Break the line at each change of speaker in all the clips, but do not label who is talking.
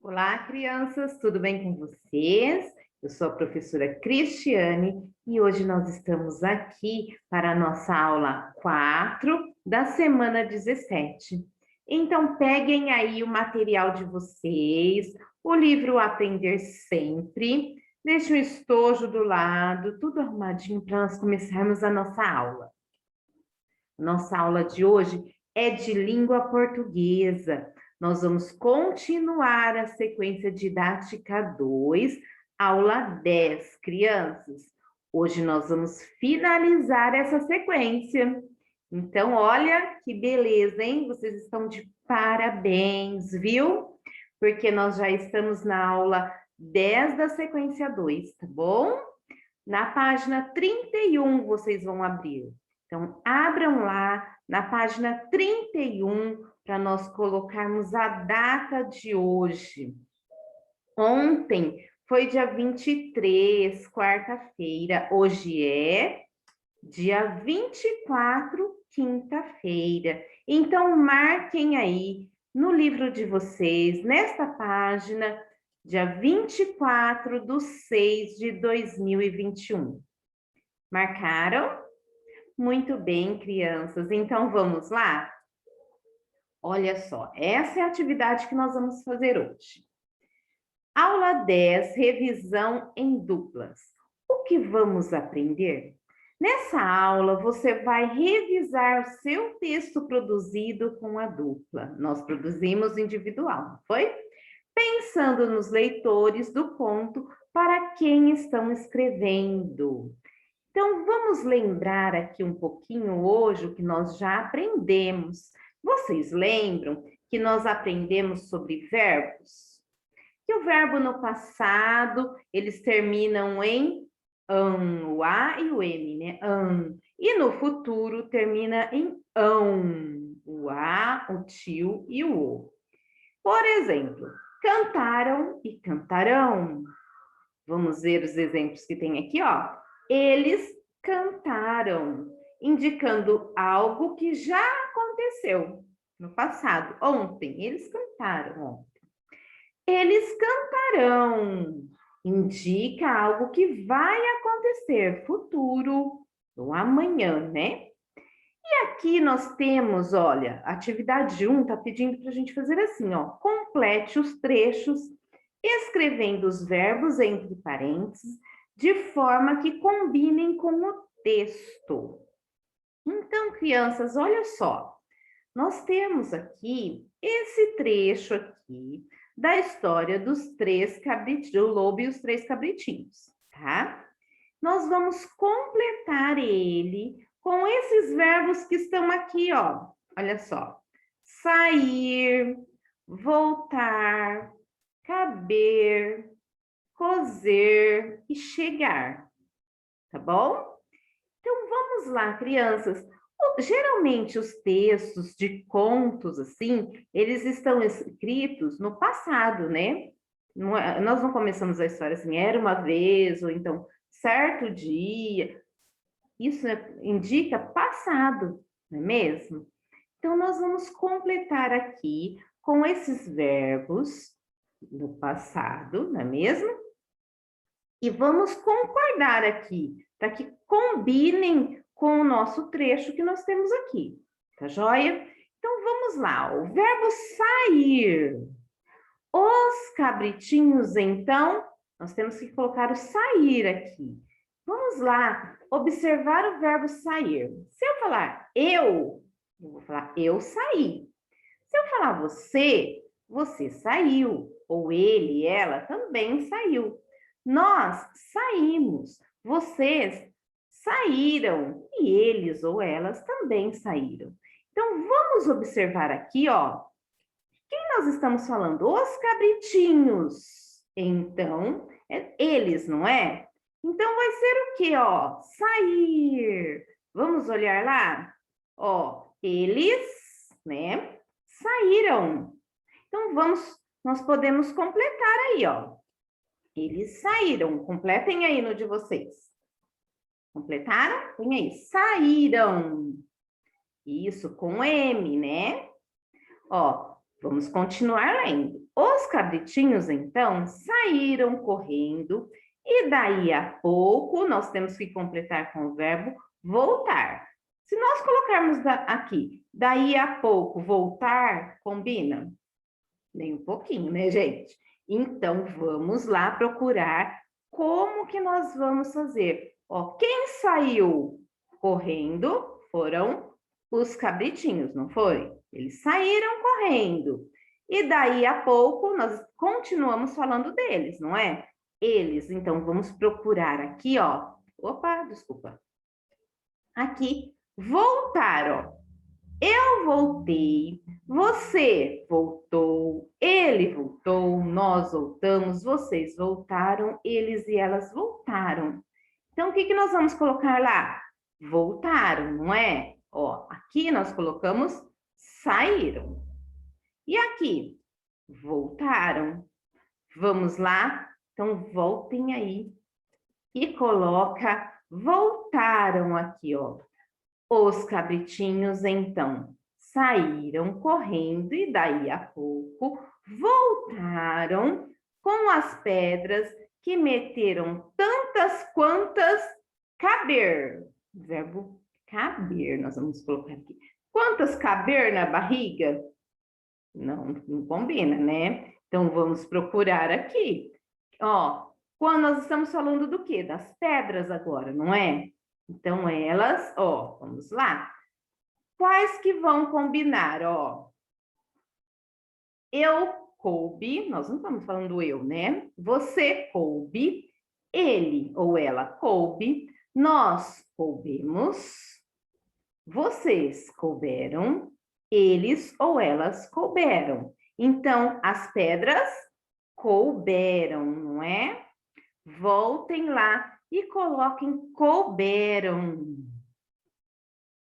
Olá, crianças, tudo bem com vocês? Eu sou a professora Cristiane e hoje nós estamos aqui para a nossa aula 4 da semana 17. Então, peguem aí o material de vocês, o livro Aprender Sempre, deixem o estojo do lado, tudo arrumadinho para nós começarmos a nossa aula. Nossa aula de hoje é de língua portuguesa. Nós vamos continuar a sequência didática 2, aula 10, crianças. Hoje nós vamos finalizar essa sequência. Então, olha que beleza, hein? Vocês estão de parabéns, viu? Porque nós já estamos na aula 10 da sequência 2, tá bom? Na página 31 vocês vão abrir. Então, abram lá na página 31 para nós colocarmos a data de hoje. Ontem foi dia 23, quarta-feira. Hoje é dia 24, quinta-feira. Então, marquem aí no livro de vocês, nesta página, dia 24/6/2021. Marcaram? Muito bem, crianças. Então, vamos lá? Olha só, essa é a atividade que nós vamos fazer hoje. Aula 10, revisão em duplas. O que vamos aprender? Nessa aula, você vai revisar o seu texto produzido com a dupla. Nós produzimos individual, não foi? Pensando nos leitores do conto para quem estão escrevendo. Então, vamos lembrar aqui um pouquinho hoje o que nós já aprendemos. Vocês lembram que nós aprendemos sobre verbos? Que o verbo no passado, eles terminam em an, o A e o M, né? An. E no futuro termina em ão, o A, o tio e o O. Por exemplo, cantaram e cantarão. Vamos ver os exemplos que tem aqui, ó. Eles cantaram, indicando algo que já aconteceu no passado, ontem. Eles cantaram ontem. Eles cantarão, indica algo que vai acontecer, futuro, ou amanhã, né? E aqui nós temos, olha, a atividade 1 está pedindo para a gente fazer assim, ó. Complete os trechos escrevendo os verbos entre parênteses de forma que combinem com o texto. Então, crianças, olha só. Nós temos aqui esse trecho aqui da história dos três cabritinhos, do lobo e os três cabritinhos, tá? Nós vamos completar ele com esses verbos que estão aqui, ó. Olha só. Sair, voltar, caber, cozer e chegar, tá bom? Então, vamos lá, crianças. Geralmente, os textos de contos, assim, eles estão escritos no passado, né? Nós não começamos a história assim, era uma vez, ou então, certo dia. Isso indica passado, não é mesmo? Então, nós vamos completar aqui com esses verbos do passado, não é mesmo? E vamos concordar aqui, para que combinem com o nosso trecho que nós temos aqui, tá joia? Então, vamos lá, o verbo sair. Os cabritinhos, então, nós temos que colocar o sair aqui. Vamos lá, observar o verbo sair. Se eu falar eu vou falar eu saí. Se eu falar você, você saiu. Ou ele, ela também saiu. Nós saímos, vocês saíram e eles ou elas também saíram. Então, vamos observar aqui, ó. Quem nós estamos falando? Os cabritinhos. Então, eles, não é? Então, vai ser o quê, ó? Sair. Vamos olhar lá? Ó, eles, né? Saíram. Então, nós podemos completar aí, ó. Eles saíram. Completem aí no de vocês. Completaram? Põe aí. Saíram. Isso, com M, né? Ó, Vamos continuar lendo. Os cabritinhos, então, saíram correndo e daí a pouco nós temos que completar com o verbo voltar. Se nós colocarmos aqui, daí a pouco, voltar, combina? Nem um pouquinho, né, gente? Então, vamos lá procurar como que nós vamos fazer. Ó, quem saiu correndo foram os cabritinhos, não foi? Eles saíram correndo. E daí a pouco nós continuamos falando deles, não é? Eles, então vamos procurar aqui, ó. Opa, desculpa. Aqui, voltar, ó. Eu voltei, você voltou, ele voltou, nós voltamos, vocês voltaram, eles e elas voltaram. Então, o que que nós vamos colocar lá? Voltaram, não é? Ó, aqui nós colocamos saíram. E aqui? Voltaram. Vamos lá? Então, voltem aí e coloca voltaram aqui, ó. Os cabritinhos, então, saíram correndo e daí a pouco voltaram com as pedras que meteram tantas quantas caber. Verbo caber, nós vamos colocar aqui. Quantas caber na barriga? Não combina, né? Então, vamos procurar aqui. Ó, quando nós estamos falando do quê? Das pedras agora, não é? Então, elas, ó, vamos lá. Quais que vão combinar, ó? Eu coube, nós não estamos falando eu, né? Você coube, ele ou ela coube, nós coubemos, vocês couberam, eles ou elas couberam. Então, as pedras couberam, não é? Voltem lá e coloquem couberam.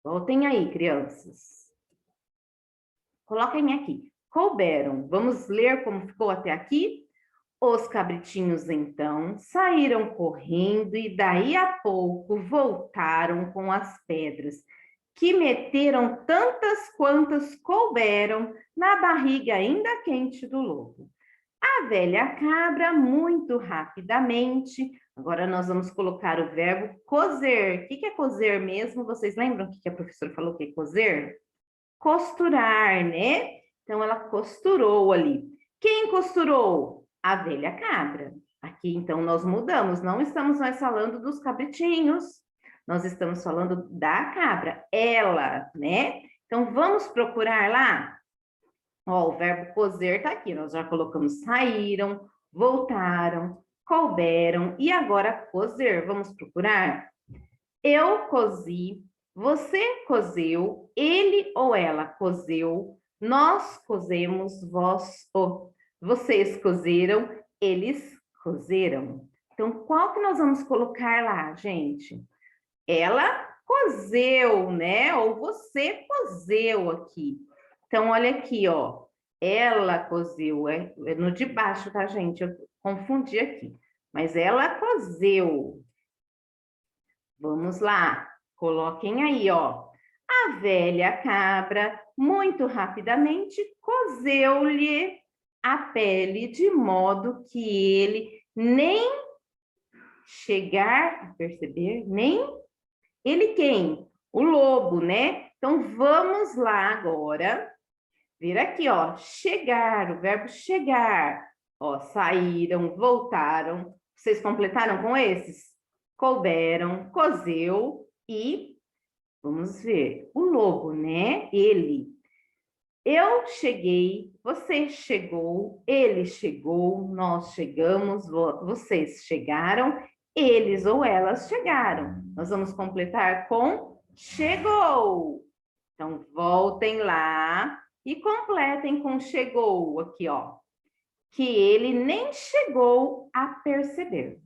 Voltem aí, crianças. Coloquem aqui. Couberam. Vamos ler como ficou até aqui? Os cabritinhos, então, saíram correndo e daí a pouco voltaram com as pedras, que meteram tantas quantas couberam na barriga ainda quente do lobo. A velha cabra, muito rapidamente, agora nós vamos colocar o verbo cozer. O que é cozer mesmo? Vocês lembram o que a professora falou que é cozer? Costurar, né? Então, ela costurou ali. Quem costurou? A velha cabra. Aqui, então, nós mudamos. Não estamos mais falando dos cabritinhos. Nós estamos falando da cabra. Ela, né? Então, vamos procurar lá? Ó, o verbo cozer tá aqui. Nós já colocamos saíram, voltaram, couberam e agora cozer. Vamos procurar? Eu cozi, você cozeu, ele ou ela cozeu, nós cozemos, vocês cozeram, eles cozeram. Então, qual que nós vamos colocar lá, gente? Ela cozeu, né? Ou você cozeu aqui. Então, olha aqui, ó. Ela cozeu, é no de baixo, tá, gente? Eu confundi aqui. Mas ela cozeu. Vamos lá. Coloquem aí, ó. A velha cabra, muito rapidamente, cozeu-lhe a pele de modo que ele nem chegar a perceber, nem ele quem? O lobo, né? Então, vamos lá agora ver aqui, ó, chegar, o verbo chegar. Ó, saíram, voltaram. Vocês completaram com esses? Couberam, cozeu e vamos ver, o lobo, né? Ele. Eu cheguei, você chegou, ele chegou, nós chegamos, vocês chegaram, eles ou elas chegaram. Nós vamos completar com chegou. Então, voltem lá e completem com chegou aqui, ó. Que ele nem chegou a perceber.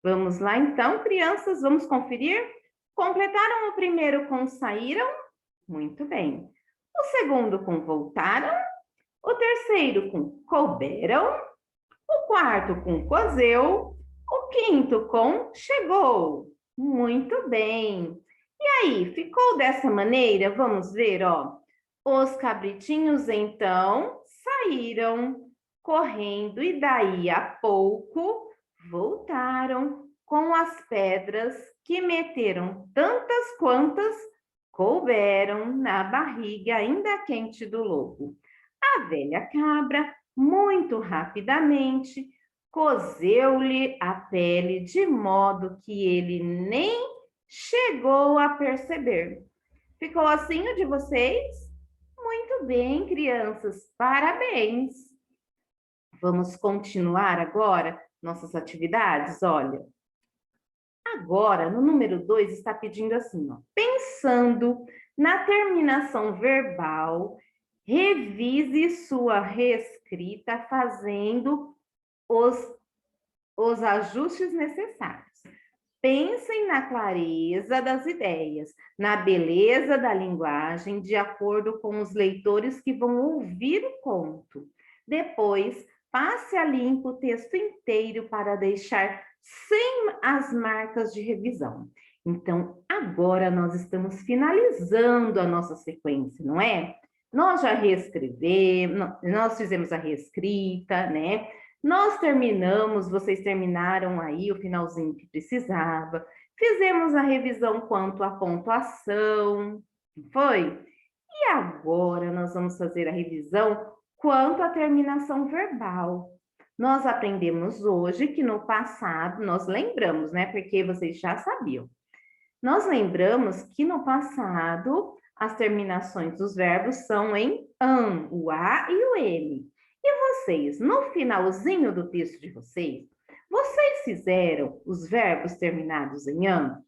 Vamos lá, então, crianças, vamos conferir? Completaram o primeiro com saíram? Muito bem. O segundo com voltaram? O terceiro com couberam? O quarto com cozeu? O quinto com chegou? Muito bem. E aí, ficou dessa maneira? Vamos ver, ó. Os cabritinhos, então, saíram correndo e daí a pouco voltaram com as pedras que meteram tantas quantas couberam na barriga ainda quente do lobo. A velha cabra, muito rapidamente, cozeu-lhe a pele de modo que ele nem chegou a perceber. Ficou assim o de vocês? Muito bem, crianças, parabéns! Vamos continuar agora nossas atividades? Olha, agora no número 2 está pedindo assim, ó, pensando na terminação verbal, revise sua reescrita fazendo os ajustes necessários. Pensem na clareza das ideias, na beleza da linguagem, de acordo com os leitores que vão ouvir o conto. Depois, passe a limpo o texto inteiro para deixar sem as marcas de revisão. Então, agora nós estamos finalizando a nossa sequência, não é? Nós já reescrevemos, nós fizemos a reescrita, né? Nós terminamos, vocês terminaram aí o finalzinho que precisava. Fizemos a revisão quanto à pontuação, foi? E agora nós vamos fazer a revisão quanto à terminação verbal. Nós aprendemos hoje que no passado, nós lembramos, né? Porque vocês já sabiam. Nós lembramos que no passado as terminações dos verbos são em an, o a e o ele. E vocês, no finalzinho do texto de vocês, vocês fizeram os verbos terminados em an?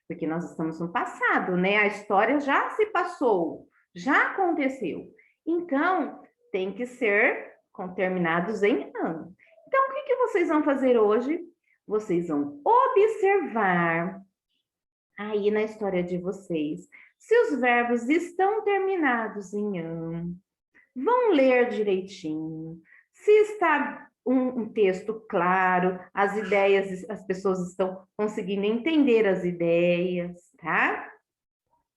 Porque nós estamos no passado, né? A história já se passou, já aconteceu. Então, tem que ser terminados em an. Então, o que vocês vão fazer hoje? Vocês vão observar aí na história de vocês se os verbos estão terminados em an. Vão ler direitinho. Se está um texto claro, as ideias, as pessoas estão conseguindo entender as ideias, tá?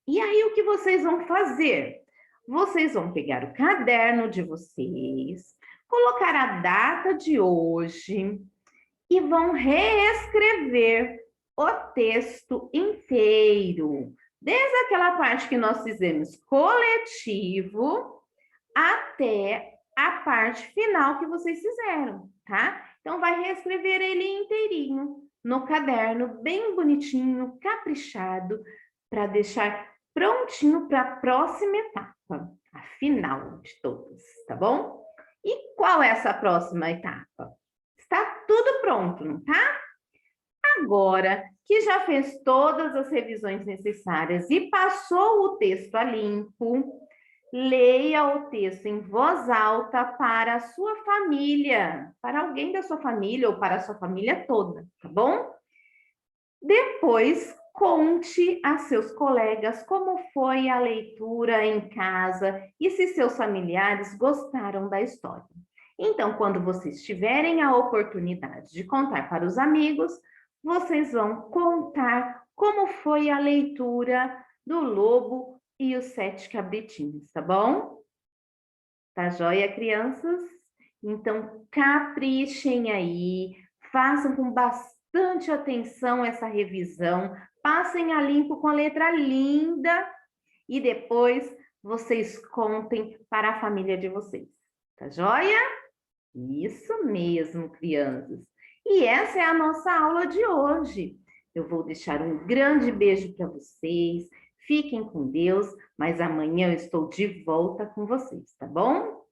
E aí, o que vocês vão fazer? Vocês vão pegar o caderno de vocês, colocar a data de hoje e vão reescrever o texto inteiro. Desde aquela parte que nós fizemos coletivo até a parte final que vocês fizeram, tá? Então, vai reescrever ele inteirinho no caderno, bem bonitinho, caprichado, para deixar prontinho para a próxima etapa, a final de todas, tá bom? E qual é essa próxima etapa? Está tudo pronto, não tá? Agora que já fez todas as revisões necessárias e passou o texto a limpo, leia o texto em voz alta para a sua família, para alguém da sua família ou para a sua família toda, tá bom? Depois, conte a seus colegas como foi a leitura em casa e se seus familiares gostaram da história. Então, quando vocês tiverem a oportunidade de contar para os amigos, vocês vão contar como foi a leitura do Lobo e os 7 cabritinhos, tá bom? Tá joia, crianças? Então, caprichem aí, façam com bastante atenção essa revisão, passem a limpo com a letra linda e depois vocês contem para a família de vocês. Tá joia? Isso mesmo, crianças. E essa é a nossa aula de hoje. Eu vou deixar um grande beijo para vocês. Fiquem com Deus, mas amanhã eu estou de volta com vocês, tá bom?